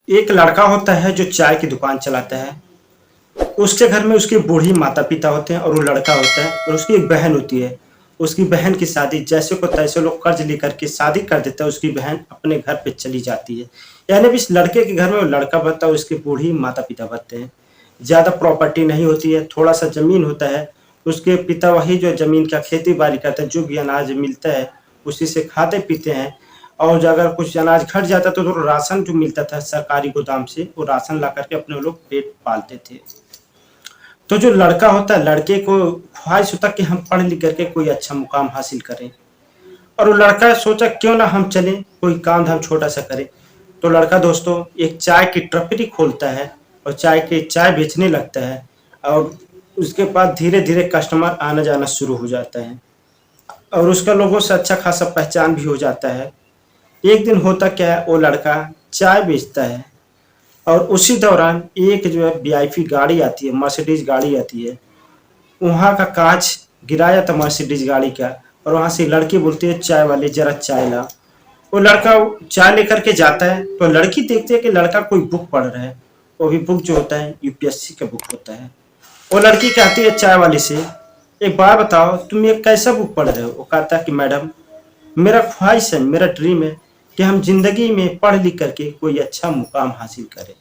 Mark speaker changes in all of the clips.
Speaker 1: एक लड़का होता है जो चाय की दुकान चलाता है। उसके घर में उसके बूढ़ी माता पिता होते हैं और वो लड़का होता है और उसकी एक बहन होती है। उसकी बहन की शादी जैसे को तैसे लोग कर्ज लेकर के शादी कर देता है। उसकी बहन अपने घर पे चली जाती है। यानी इस लड़के के घर में वो लड़का बचता है, उसके बूढ़ी माता पिता बचते हैं। ज्यादा प्रॉपर्टी नहीं होती है, थोड़ा सा जमीन होता है। उसके पिता वही जो जमीन का खेती बाड़ी करते हैं, जो भी अनाज मिलता है उसी से खाते पीते हैं। और जो अगर कुछ अनाज घट जाता तो राशन जो मिलता था सरकारी गोदाम से, वो राशन ला करके अपने लोग पेट पालते थे। तो जो लड़का होता है, लड़के को ख्वाहिश होता कि हम पढ़ लिख करके कोई अच्छा मुकाम हासिल करें। और वो लड़का सोचा क्यों ना हम चले कोई काम धाम छोटा सा करें। तो लड़का दोस्तों एक चाय की टपरी खोलता है और चाय बेचने लगता है। और उसके बाद धीरे धीरे कस्टमर आना जाना शुरू हो जाता है और उसका लोगों से अच्छा खासा पहचान भी हो जाता है। एक दिन होता क्या है, वो लड़का चाय बेचता है और उसी दौरान एक जो है वीआईपी गाड़ी आती है, मर्सिडीज गाड़ी आती है। वहाँ का कांच गिराया था मर्सिडीज गाड़ी का, और वहाँ से लड़की बोलती है चाय वाले जरा चाय ला। वो लड़का चाय लेकर के जाता है तो लड़की देखती है कि लड़का कोई बुक पढ़ रहा है। वो भी बुक जो होता है यूपीएससी का बुक होता है। वो लड़की कहती है चाय वाले से, एक बार बताओ तुम ये कैसा बुक पढ़ रहे हो। वो कहता है कि मैडम मेरा ख्वाहिश है, मेरा ड्रीम है कि हम जिंदगी में पढ़ लिख करके कोई अच्छा मुकाम हासिल करें।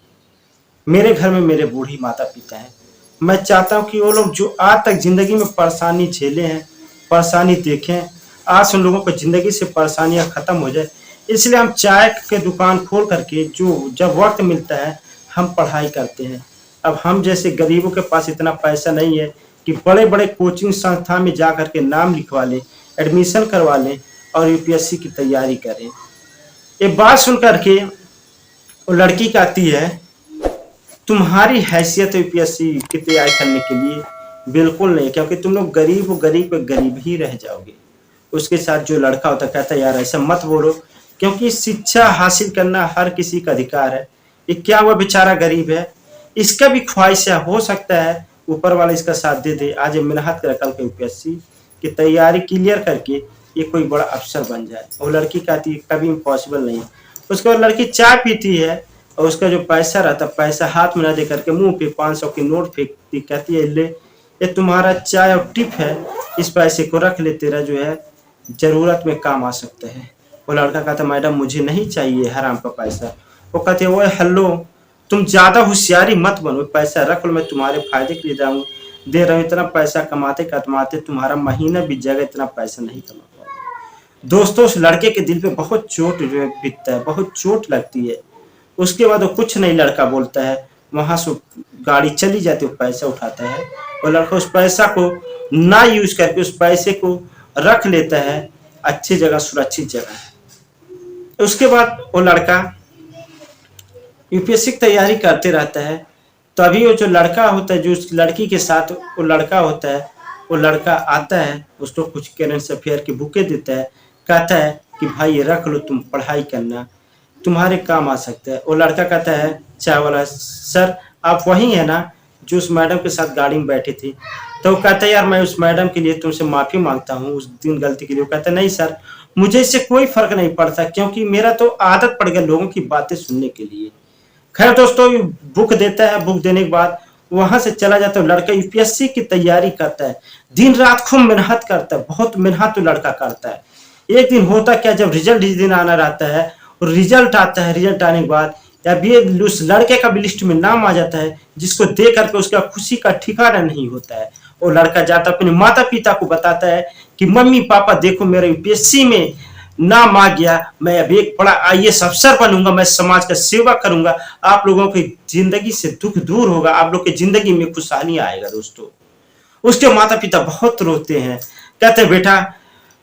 Speaker 1: मेरे घर में मेरे बूढ़ी माता पिता हैं। मैं चाहता हूँ कि वो लोग जो आज तक जिंदगी में परेशानी झेले हैं, परेशानी देखें, आज उन लोगों को जिंदगी से परेशानियां खत्म हो जाए। इसलिए हम चाय के दुकान खोल करके जो जब वक्त मिलता है हम पढ़ाई करते हैं। अब हम जैसे गरीबों के पास इतना पैसा नहीं है कि बड़े बड़े कोचिंग संस्थान में जा करके नाम लिखवा लें, एडमिशन करवा लें और यूपीएससी की तैयारी करें। ये बात सुन करके वो लड़की कहती है तुम्हारी हैसियत यूपीएससी की तैयारी करने के लिए बिल्कुल नहीं, क्योंकि तुम लोग गरीब हो, गरीब पे गरीब ही रह जाओगे। उसके साथ जो लड़का होता कहता है यार ऐसा मत बोलो, क्योंकि शिक्षा हासिल करना हर किसी का अधिकार है। ये क्या हुआ बेचारा गरीब है, इसका भी ख्वाहिश है, हो सकता है ऊपर वाला इसका साथ दे दे, आज ये मेहनत कर कल के यूपीएससी की तैयारी क्लियर करके ये कोई बड़ा अफसर बन जाए। और लड़की कहती है कभी इम्पॉसिबल नहीं है। उसके बाद लड़की चाय पीती है और उसका जो पैसा रहता पैसा हाथ में न दे करके मुंह पे 500 की नोट फेंकती, कहती है ले ये तुम्हारा चाय और टिप है, इस पैसे को रख ले, तेरा जो है जरूरत में काम आ सकता है। वो लड़का कहता मैडम मुझे नहीं चाहिए हराम का पैसा। वो कहते हैं ओए हेलो, तुम ज्यादा होशियारी मत बनो, पैसा रख लो, मैं तुम्हारे फायदे के लिए दे रहा हूँ। इतना पैसा कमाते कमाते तुम्हारा महीना बीत जाएगा, इतना पैसा नहीं कमा पाओगे। दोस्तों उस लड़के के दिल पे बहुत चोट जो है बीतता है, बहुत चोट लगती है। उसके बाद वो कुछ नहीं लड़का बोलता है, वहां से गाड़ी चली जाती है, पैसा उठाता है और लड़का उस पैसा को ना यूज करके उस पैसे को रख लेता है अच्छी जगह, सुरक्षित जगह। उसके बाद वो लड़का यूपीएससी की तैयारी करते रहता है। तो अभी वो जो लड़का होता है, जो उस लड़की के साथ वो लड़का होता है, वो लड़का आता है, उसको कुछ करेंट अफेयर की बुकें देता है, कहता है कि भाई ये रख लो, तुम पढ़ाई करना, तुम्हारे काम आ सकता है। वो लड़का कहता है चाय वाला सर आप वही है ना जो उस मैडम के साथ गाड़ी में बैठे थे। तो वो कहता है यार मैं उस मैडम के लिए तुमसे माफी मांगता हूँ उस दिन गलती के लिए। वो कहता है नहीं सर मुझे इससे कोई फर्क नहीं पड़ता, क्योंकि मेरा तो आदत पड़ गया लोगों की बातें सुनने के लिए। खैर दोस्तों बुक देता है, बुक देने के बाद वहां से चला जाता है। लड़का यूपीएससी की तैयारी करता है, दिन रात खूब मेहनत करता है, बहुत मेहनत तो लड़का करता है। एक दिन होता क्या, जब रिजल्ट जिस दिन आना रहता है और रिजल्ट आता है, रिजल्ट आने के बाद अब ये उस लड़के का भी लिस्ट में नाम आ जाता है, जिसको देख करके उसका खुशी का ठिकाना नहीं होता है। और लड़का जाता अपने माता पिता को बताता है कि मम्मी पापा देखो मेरा यूपीएससी में नाम आ गया, मैं अब एक बड़ा आईएएस अफसर बनूंगा, मैं समाज का सेवा करूंगा, आप लोगों की जिंदगी से दुख दूर होगा, आप लोग की जिंदगी में खुशहाली आएगा। दोस्तों उसके माता पिता बहुत रोते हैं, कहते हैं बेटा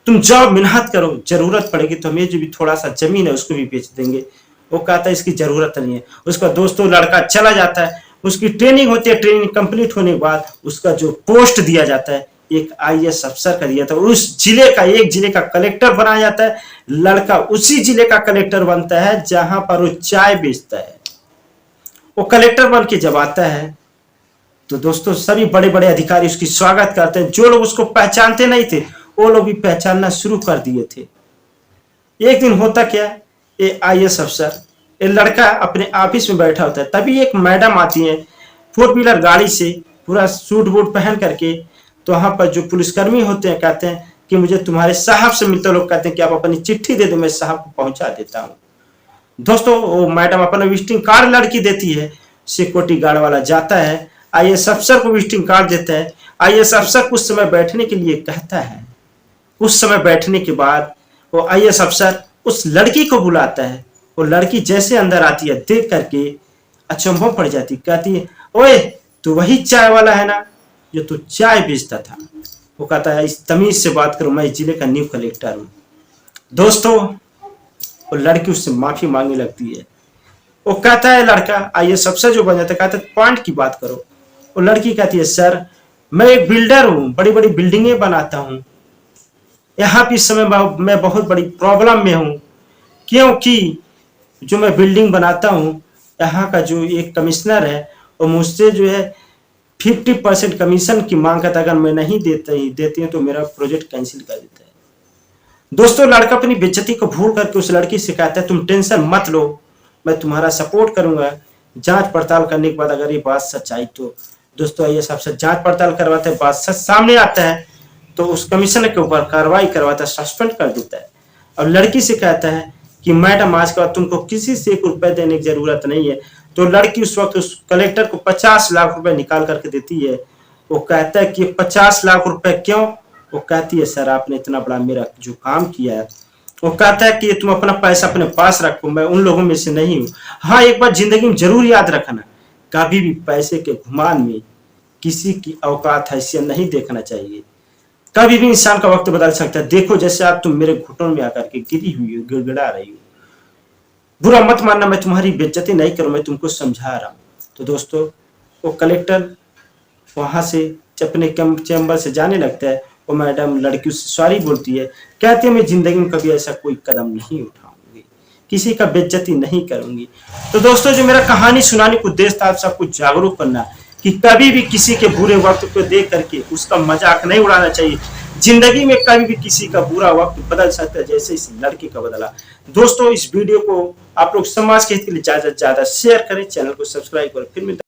Speaker 1: तुम जाओ मेहनत करो, जरूरत पड़ेगी तो हमें जो भी थोड़ा सा जमीन है उसको भी बेच देंगे। वो कहता है इसकी जरूरत नहीं है। उसका दोस्तों लड़का चला जाता है, उसकी ट्रेनिंग होती है, ट्रेनिंग कंप्लीट होने के बाद उसका जो पोस्ट दिया जाता है एक आईएएस अफसर का दिया था, उस जिले का एक जिले का कलेक्टर बनाया जाता है। लड़का उसी जिले का कलेक्टर बनता है जहां पर वो चाय बेचता है। वो कलेक्टर बन के जब आता है तो दोस्तों सभी बड़े बड़े अधिकारी उसकी स्वागत करते हैं। जो लोग उसको पहचानते नहीं थे वो लोग भी पहचानना शुरू कर दिए थे। एक दिन होता क्या, ये आईएएस अफसर ये लड़का अपने ऑफिस में बैठा होता है, तभी एक मैडम आती है 4 व्हीलर गाड़ी से, पूरा सूट बूट पहन करके। तो वहां पर जो पुलिसकर्मी होते हैं कहते हैं कि मुझे तुम्हारे साहब से मिलते। लोग कहते हैं कि आप अपनी चिट्ठी दे दो, मैं साहब को पहुंचा देता हूँ। दोस्तों वो मैडम अपना विजिटिंग कार्ड लड़की देती है, सिक्योरिटी गार्ड वाला जाता है, आईएएस अफसर को विजिटिंग कार्ड देता है। आईएएस अफसर कुछ समय बैठने के लिए कहता है। कुछ समय बैठने के बाद वो आईएएस अफसर उस लड़की को बुलाता है। वो लड़की जैसे अंदर आती है देख करके अचंभव पड़ जाती, कहती है ओए तू वही चाय वाला है ना जो तू चाय बेचता था। वो कहता है इस तमीज से बात करो, मैं जिले का न्यू कलेक्टर हूँ। दोस्तों वो लड़की उससे माफी मांगने लगती है। वो कहता है लड़का आईएएस अफसर जो बन जाता है, कहता है पॉइंट की बात करो। वो लड़की कहती है सर मैं एक बिल्डर हूँ, बड़ी बड़ी बिल्डिंगें बनाता हूँ। यहाँ भी इस समय मैं बहुत बड़ी प्रॉब्लम में हूँ, क्योंकि जो मैं बिल्डिंग बनाता हूँ यहाँ का जो एक कमिश्नर है वो मुझसे जो है 50% कमीशन की मांग करता है। अगर मैं नहीं देती हूँ तो मेरा प्रोजेक्ट कैंसिल कर देता है। दोस्तों लड़का अपनी बेइज्जती को भूल करके उस लड़की से कहता है तुम टेंशन मत लो, मैं तुम्हारा सपोर्ट करूंगा। जांच पड़ताल करने के बाद अगर ये बात सच्चाई तो दोस्तों आइए सबसे जांच पड़ताल करवाते हैं, बात सच सामने आता है तो उस कमिश्नर के ऊपर कार्रवाई करवाता है, सस्पेंड कर देता है। अब लड़की से कहता है कि मैडम आज के बाद तुमको किसी से 1 रुपए देने की जरूरत नहीं है। तो लड़की उस वक्त उस कलेक्टर को 50 लाख रुपए निकाल करके देती है। वो कहता है कि 50 लाख रुपए क्यों? वो कहती है सर आपने इतना बड़ा मेरा जो काम किया है। वो कहता है कि तुम अपना पैसा अपने पास रखो, मैं उन लोगों में से नहीं हूँ। हाँ एक बात जिंदगी में जरूर याद रखना, कभी भी पैसे के घुमान में किसी की औकात हैसियत नहीं देखना चाहिए। कभी भी इंसान का वक्त बदल सकता है। देखो जैसे आप तुम मेरे घुटनों में आकर के गिरी हुई हो, गिड़गिड़ा रही हो। बुरा मत मानना, मैं तुम्हारी बेइज्जती नहीं करूं, मैं तुमको समझा रहा हूं। तो दोस्तों वो कलेक्टर वहां से अपने चैम्बर से जाने लगता है। वो मैडम लड़की उससे सॉरी बोलती है, कहती है मैं जिंदगी में कभी ऐसा कोई कदम नहीं उठाऊंगी, किसी का बेइज्जती नहीं करूंगी। तो दोस्तों जो मेरा कहानी सुनाने को उद्देश्य था आप सबको जागरूक करना कि कभी भी किसी के बुरे वक्त को देख करके उसका मजाक नहीं उड़ाना चाहिए। जिंदगी में कभी भी किसी का बुरा वक्त बदल सकता है, जैसे इस लड़के का बदला। दोस्तों इस वीडियो को आप लोग समाज के हित के लिए ज्यादा से ज्यादा शेयर करें, चैनल को सब्सक्राइब करें। फिर